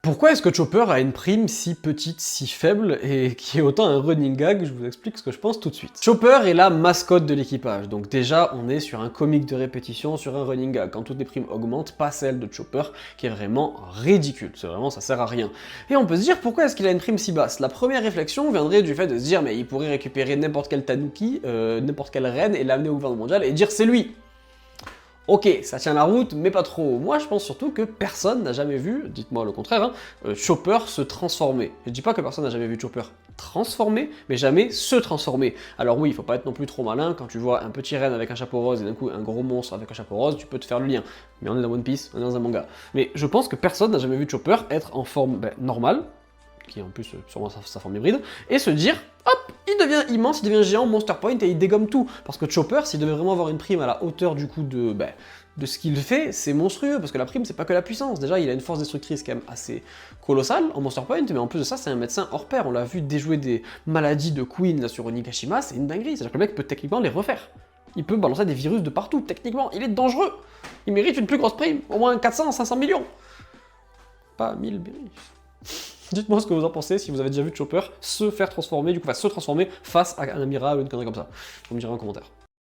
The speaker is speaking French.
pourquoi est-ce que Chopper a une prime si petite, si faible, et qui est autant un running gag? Je vous explique ce que je pense tout de suite. Chopper est la mascotte de l'équipage, donc déjà on est sur un comique de répétition, sur un running gag, quand toutes les primes augmentent, pas celle de Chopper, qui est vraiment ridicule, c'est vraiment, ça sert à rien. Et on peut se dire, pourquoi est-ce qu'il a une prime si basse? La première réflexion viendrait du fait de se dire, mais il pourrait récupérer n'importe quel Tanuki, n'importe quelle reine, et l'amener au gouvernement mondial, et dire c'est lui. Ok, ça tient la route, mais pas trop. Moi, je pense surtout que personne n'a jamais vu, dites-moi le contraire, hein, Chopper se transformer. Je dis pas que personne n'a jamais vu Chopper transformer, mais jamais se transformer. Alors oui, il faut pas être non plus trop malin, quand tu vois un petit renne avec un chapeau rose et d'un coup un gros monstre avec un chapeau rose, tu peux te faire le lien. Mais on est dans One Piece, on est dans un manga. Mais je pense que personne n'a jamais vu Chopper être en forme normale, qui est en plus sûrement sa forme hybride, et se dire, hop, il devient immense, il devient géant, Monster Point, et il dégomme tout. Parce que Chopper, s'il devait vraiment avoir une prime à la hauteur du coup de ce qu'il fait, c'est monstrueux, parce que la prime, c'est pas que la puissance. Déjà, il a une force destructrice quand même assez colossale en Monster Point, mais en plus de ça, c'est un médecin hors pair. On l'a vu déjouer des maladies de Queen là, sur Onigashima, c'est une dinguerie. C'est-à-dire que le mec peut techniquement les refaire. Il peut balancer des virus de partout, techniquement, il est dangereux. Il mérite une plus grosse prime, au moins 400, 500 millions. Pas 1000 virus. Dites-moi ce que vous en pensez, si vous avez déjà vu Chopper se faire transformer, du coup, se transformer face à un amiral ou une connerie comme ça. Vous me direz en commentaire.